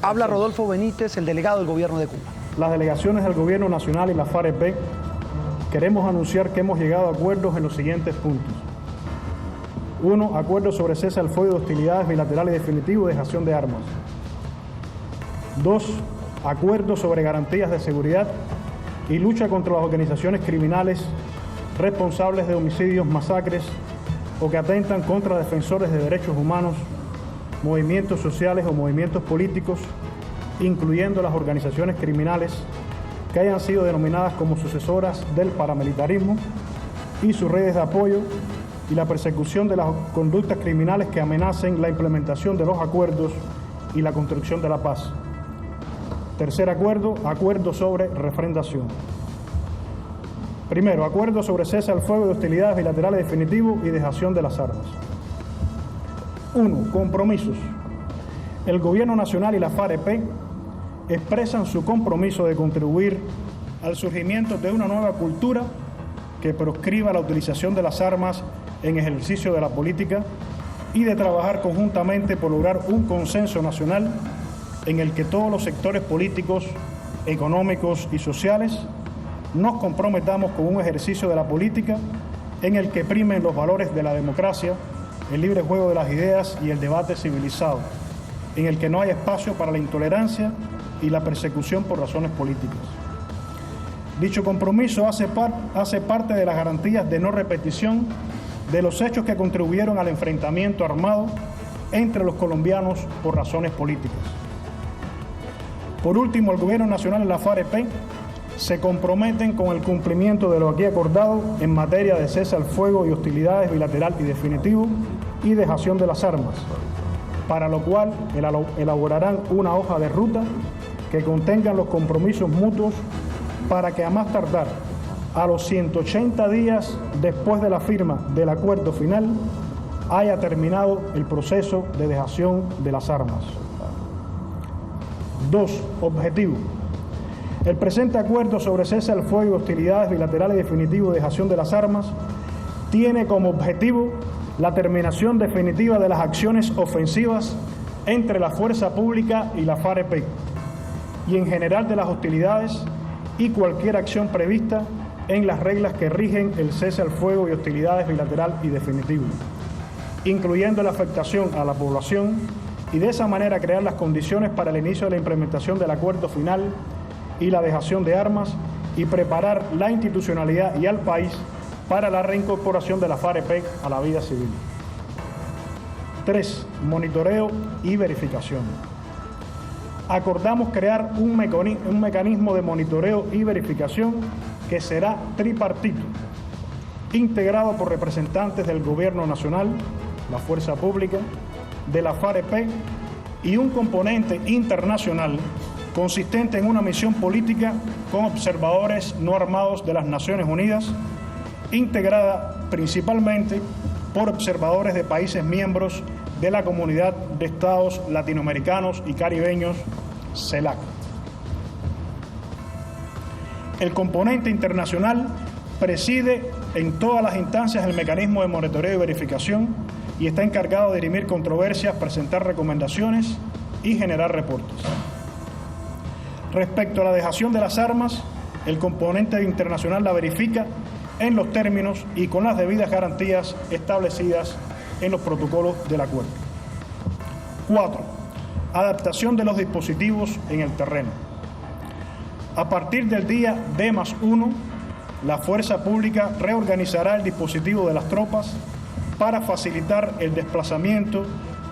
Habla Rodolfo Benítez, el delegado del Gobierno de Cuba. Las delegaciones del Gobierno Nacional y la FAREP queremos anunciar que hemos llegado a acuerdos en los siguientes puntos. 1. Acuerdo sobre cese al fuego de hostilidades bilateral y definitivo de dejación de armas. 2. Acuerdo sobre garantías de seguridad y lucha contra las organizaciones criminales responsables de homicidios, masacres o que atentan contra defensores de derechos humanos, movimientos sociales o movimientos políticos, incluyendo las organizaciones criminales que hayan sido denominadas como sucesoras del paramilitarismo y sus redes de apoyo, y la persecución de las conductas criminales que amenacen la implementación de los acuerdos y la construcción de la paz. Tercer acuerdo, acuerdo sobre refrendación. Primero, acuerdo sobre cese al fuego de hostilidades bilaterales definitivo y dejación de las armas. 1. Compromisos. El Gobierno Nacional y la FAREP expresan su compromiso de contribuir al surgimiento de una nueva cultura que proscriba la utilización de las armas en ejercicio de la política y de trabajar conjuntamente por lograr un consenso nacional en el que todos los sectores políticos, económicos y sociales nos comprometamos con un ejercicio de la política en el que primen los valores de la democracia, el libre juego de las ideas y el debate civilizado, en el que no hay espacio para la intolerancia y la persecución por razones políticas. Dicho compromiso hace parte de las garantías de no repetición de los hechos que contribuyeron al enfrentamiento armado entre los colombianos por razones políticas. Por último, el Gobierno Nacional y la FAREP se comprometen con el cumplimiento de lo aquí acordado en materia de cese al fuego y hostilidades bilateral y definitivo y dejación de las armas, para lo cual elaborarán una hoja de ruta que contenga los compromisos mutuos para que a más tardar a los 180 días después de la firma del acuerdo final haya terminado el proceso de dejación de las armas. 2. Objetivo. El presente acuerdo sobre cese al fuego y hostilidades bilaterales y definitivo de dejación de las armas tiene como objetivo la terminación definitiva de las acciones ofensivas entre la fuerza pública y la FAREP y en general de las hostilidades y cualquier acción prevista en las reglas que rigen el cese al fuego y hostilidades bilateral y definitivo, incluyendo la afectación a la población y de esa manera crear las condiciones para el inicio de la implementación del acuerdo final y la dejación de armas y preparar la institucionalidad y al país para la reincorporación de la FAREP a la vida civil. 3. Monitoreo y verificación. Acordamos crear un mecanismo de monitoreo y verificación que será tripartito, integrado por representantes del Gobierno Nacional, la Fuerza Pública, de la FAREP y un componente internacional consistente en una misión política con observadores no armados de las Naciones Unidas, integrada principalmente por observadores de países miembros de la Comunidad de Estados Latinoamericanos y Caribeños, CELAC. El componente internacional preside en todas las instancias el mecanismo de monitoreo y verificación y está encargado de dirimir controversias, presentar recomendaciones y generar reportes. Respecto a la dejación de las armas, el componente internacional la verifica en los términos y con las debidas garantías establecidas en los protocolos del acuerdo. 4. Adaptación de los dispositivos en el terreno. A partir del día D+1, la Fuerza Pública reorganizará el dispositivo de las tropas para facilitar el desplazamiento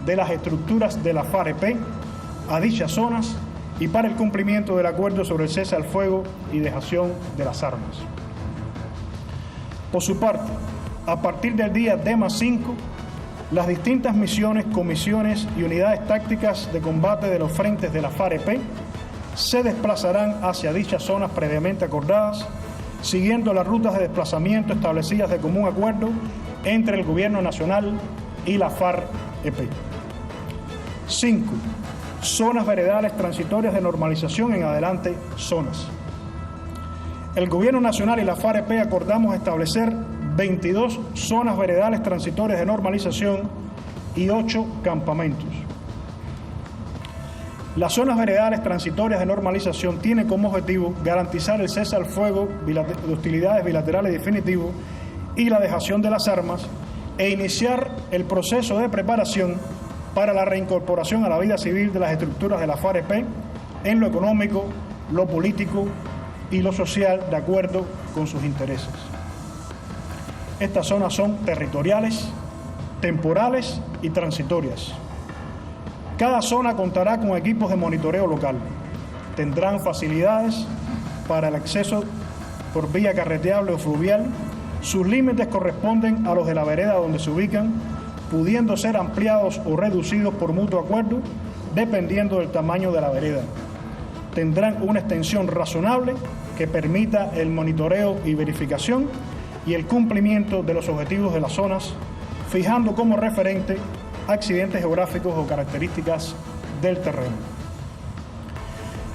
de las estructuras de la FAREP a dichas zonas y para el cumplimiento del acuerdo sobre el cese al fuego y dejación de las armas. Por su parte, a partir del día D+5, las distintas misiones, comisiones y unidades tácticas de combate de los frentes de la FAREP se desplazarán hacia dichas zonas previamente acordadas, siguiendo las rutas de desplazamiento establecidas de común acuerdo entre el Gobierno Nacional y la FAREP. 5. Zonas veredales transitorias de normalización en adelante zonas. El Gobierno Nacional y la FAREP acordamos establecer 22 zonas veredales transitorias de normalización y 8 campamentos. Las zonas veredales transitorias de normalización tienen como objetivo garantizar el cese al fuego de hostilidades bilaterales definitivo y la dejación de las armas e iniciar el proceso de preparación para la reincorporación a la vida civil de las estructuras de la FAREP en lo económico, lo político y lo social de acuerdo con sus intereses. Estas zonas son territoriales, temporales y transitorias. Cada zona contará con equipos de monitoreo local. Tendrán facilidades para el acceso por vía carreteable o fluvial. Sus límites corresponden a los de la vereda donde se ubican, pudiendo ser ampliados o reducidos por mutuo acuerdo, dependiendo del tamaño de la vereda. Tendrán una extensión razonable que permita el monitoreo y verificación y el cumplimiento de los objetivos de las zonas, fijando como referente accidentes geográficos o características del terreno.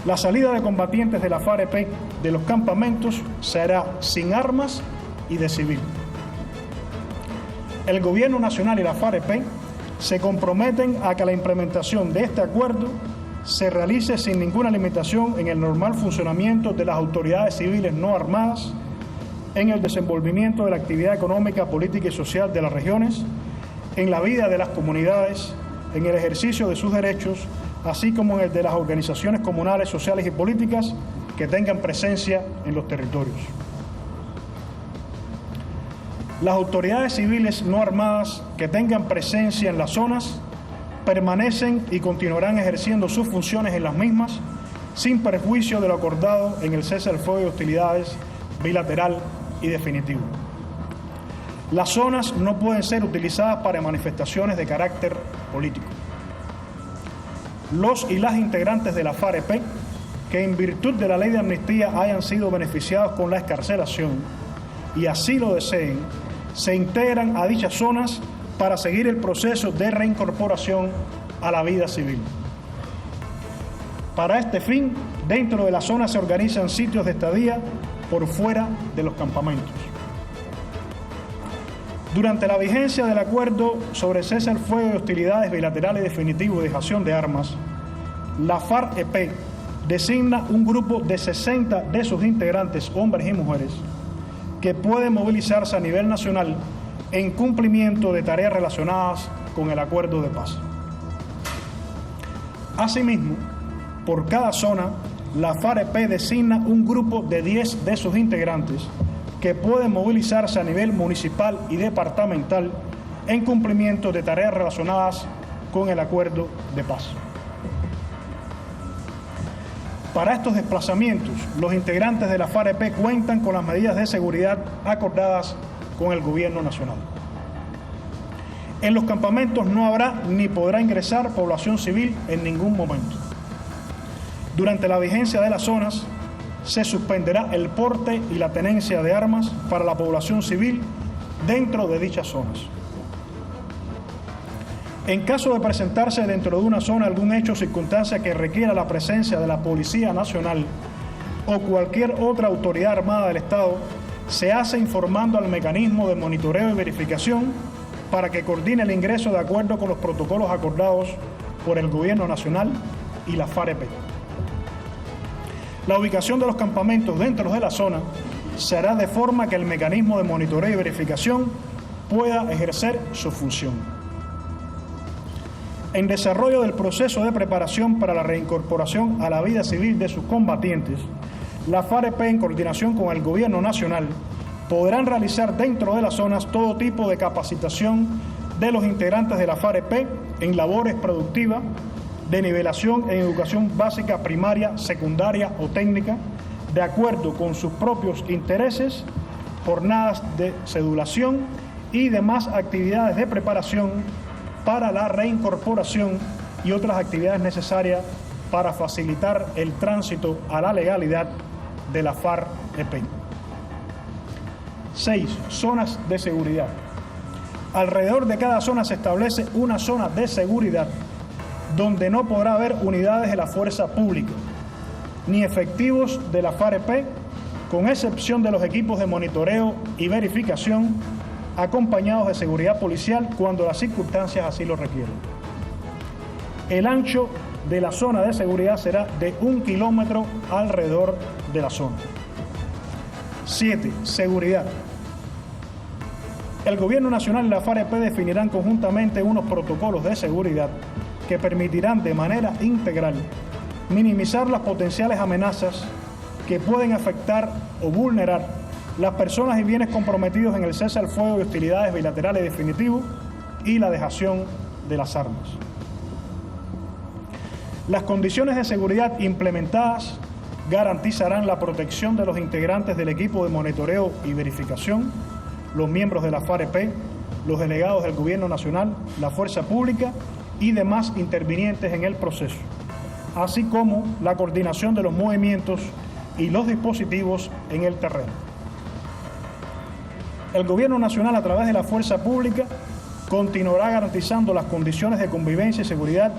La salida de combatientes de la FAREP de los campamentos se hará sin armas y de civil. El Gobierno Nacional y la FAREP se comprometen a que la implementación de este acuerdo se realice sin ninguna limitación en el normal funcionamiento de las autoridades civiles no armadas, en el desenvolvimiento de la actividad económica, política y social de las regiones, en la vida de las comunidades, en el ejercicio de sus derechos, así como en el de las organizaciones comunales, sociales y políticas que tengan presencia en los territorios. Las autoridades civiles no armadas que tengan presencia en las zonas permanecen y continuarán ejerciendo sus funciones en las mismas, sin perjuicio de lo acordado en el cese al fuego de hostilidades bilateral y definitivo. Las zonas no pueden ser utilizadas para manifestaciones de carácter político. Los y las integrantes de la FAREP, que en virtud de la ley de amnistía hayan sido beneficiados con la excarcelación y así lo deseen, se integran a dichas zonas para seguir el proceso de reincorporación a la vida civil. Para este fin, dentro de la zona se organizan sitios de estadía por fuera de los campamentos. Durante la vigencia del acuerdo sobre cese al fuego de hostilidades bilaterales definitivo y dejación de armas, la FAREP designa un grupo de 60 de sus integrantes, hombres y mujeres, que pueden movilizarse a nivel nacional en cumplimiento de tareas relacionadas con el acuerdo de paz. Asimismo, por cada zona, la FAREP designa un grupo de 10 de sus integrantes que pueden movilizarse a nivel municipal y departamental en cumplimiento de tareas relacionadas con el acuerdo de paz. Para estos desplazamientos, los integrantes de la FAREP cuentan con las medidas de seguridad acordadas con el Gobierno Nacional. En los campamentos no habrá ni podrá ingresar población civil en ningún momento. Durante la vigencia de las zonas, se suspenderá el porte y la tenencia de armas para la población civil dentro de dichas zonas. En caso de presentarse dentro de una zona algún hecho o circunstancia que requiera la presencia de la Policía Nacional o cualquier otra autoridad armada del Estado, se hace informando al mecanismo de monitoreo y verificación para que coordine el ingreso de acuerdo con los protocolos acordados por el Gobierno Nacional y la FAREP. La ubicación de los campamentos dentro de la zona se hará de forma que el mecanismo de monitoreo y verificación pueda ejercer su función. En desarrollo del proceso de preparación para la reincorporación a la vida civil de sus combatientes, la FAREP, en coordinación con el Gobierno Nacional, podrán realizar dentro de las zonas todo tipo de capacitación de los integrantes de la FAREP en labores productivas, de nivelación en educación básica, primaria, secundaria o técnica, de acuerdo con sus propios intereses, jornadas de cedulación y demás actividades de preparación para la reincorporación y otras actividades necesarias para facilitar el tránsito a la legalidad de la FAREP. 6. Zonas de seguridad. Alrededor de cada zona se establece una zona de seguridad donde no podrá haber unidades de la fuerza pública, ni efectivos de la FAREP, con excepción de los equipos de monitoreo y verificación, acompañados de seguridad policial cuando las circunstancias así lo requieren. El ancho de la zona de seguridad será de 1 kilómetro alrededor de la zona. 7. Seguridad. El Gobierno Nacional y la FAREP definirán conjuntamente unos protocolos de seguridad que permitirán de manera integral minimizar las potenciales amenazas que pueden afectar o vulnerar las personas y bienes comprometidos en el cese al fuego de hostilidades bilaterales definitivo y la dejación de las armas. Las condiciones de seguridad implementadas garantizarán la protección de los integrantes del equipo de monitoreo y verificación, los miembros de la FAREP, los delegados del Gobierno Nacional, la Fuerza Pública y demás intervinientes en el proceso, así como la coordinación de los movimientos y los dispositivos en el terreno. El Gobierno Nacional, a través de la Fuerza Pública, continuará garantizando las condiciones de convivencia y seguridad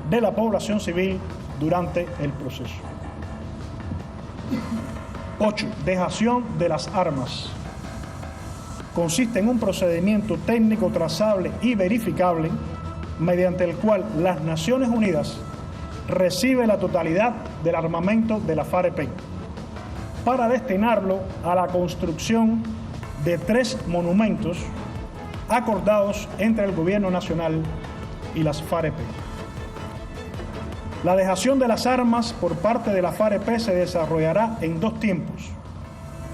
de la población civil durante el proceso. 8. Dejación de las armas. Consiste en un procedimiento técnico trazable y verificable mediante el cual las Naciones Unidas recibe la totalidad del armamento de la FAREP para destinarlo a la construcción de 3 monumentos acordados entre el Gobierno Nacional y las FAREP. La dejación de las armas por parte de la FAREP se desarrollará en 2 tiempos,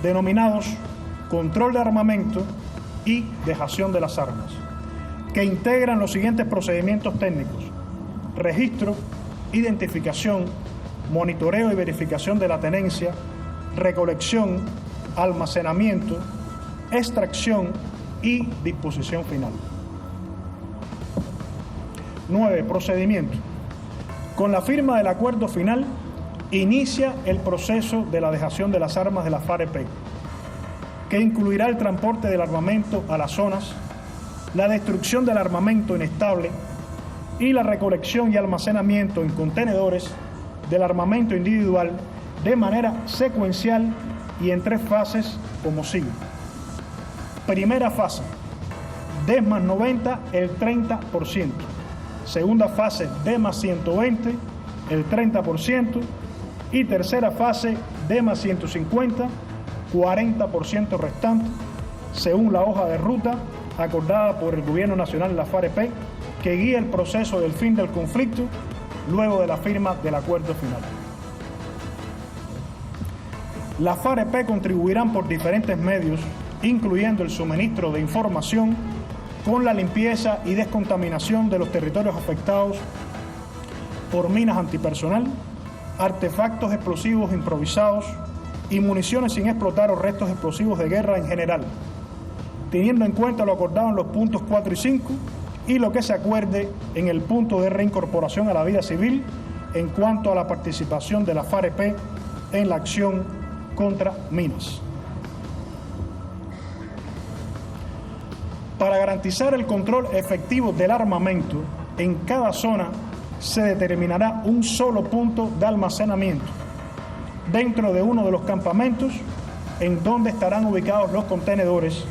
denominados control de armamento y dejación de las armas, que integran los siguientes procedimientos técnicos: registro, identificación, monitoreo y verificación de la tenencia, recolección, almacenamiento, extracción y disposición final. 9. Procedimiento. Con la firma del acuerdo final, inicia el proceso de la dejación de las armas de la FAREP, que incluirá el transporte del armamento a las zonas, la destrucción del armamento inestable y la recolección y almacenamiento en contenedores del armamento individual de manera secuencial y en 3 fases como sigue. Primera fase, D+90, el 30%. Segunda fase, D+120, el 30%. Y tercera fase, D+150, 40% restante, según la hoja de ruta acordada por el Gobierno Nacional y la FAREP, que guía el proceso del fin del conflicto luego de la firma del acuerdo final. La FAREP contribuirán por diferentes medios, incluyendo el suministro de información, con la limpieza y descontaminación de los territorios afectados por minas antipersonal, artefactos explosivos improvisados y municiones sin explotar o restos explosivos de guerra en general, teniendo en cuenta lo acordado en los puntos 4 y 5 y lo que se acuerde en el punto de reincorporación a la vida civil en cuanto a la participación de la FAREP en la acción contra minas. Para garantizar el control efectivo del armamento, en cada zona se determinará un solo punto de almacenamiento dentro de uno de los campamentos en donde estarán ubicados los contenedores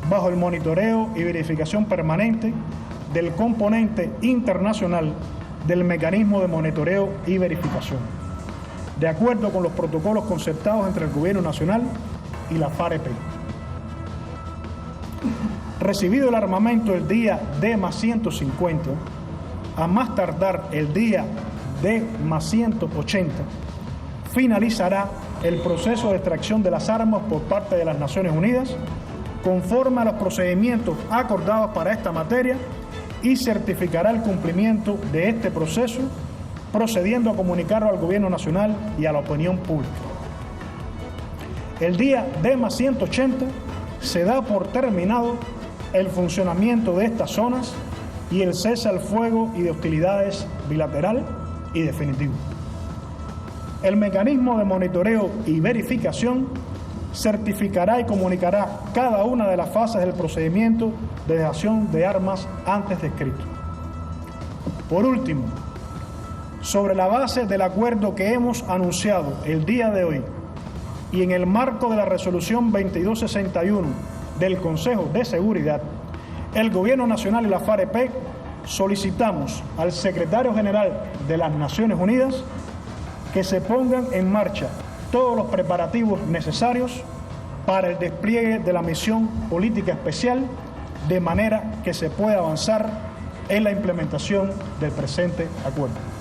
bajo el monitoreo y verificación permanente del componente internacional del mecanismo de monitoreo y verificación, de acuerdo con los protocolos concertados entre el Gobierno Nacional y la FAREP. Recibido el armamento el día D+150, a más tardar el día D+180, finalizará el proceso de extracción de las armas por parte de las Naciones Unidas, conforme a los procedimientos acordados para esta materia, y certificará el cumplimiento de este proceso, procediendo a comunicarlo al Gobierno Nacional y a la opinión pública. El día D+180 se da por terminado el funcionamiento de estas zonas y el cese al fuego y de hostilidades bilateral y definitivo. El mecanismo de monitoreo y verificación certificará y comunicará cada una de las fases del procedimiento de dejación de armas antes descrito. Por último, sobre la base del acuerdo que hemos anunciado el día de hoy y en el marco de la resolución 2261 del Consejo de Seguridad, el Gobierno Nacional y la FAREP solicitamos al secretario general de las Naciones Unidas que se pongan en marcha todos los preparativos necesarios para el despliegue de la misión política especial, de manera que se pueda avanzar en la implementación del presente acuerdo.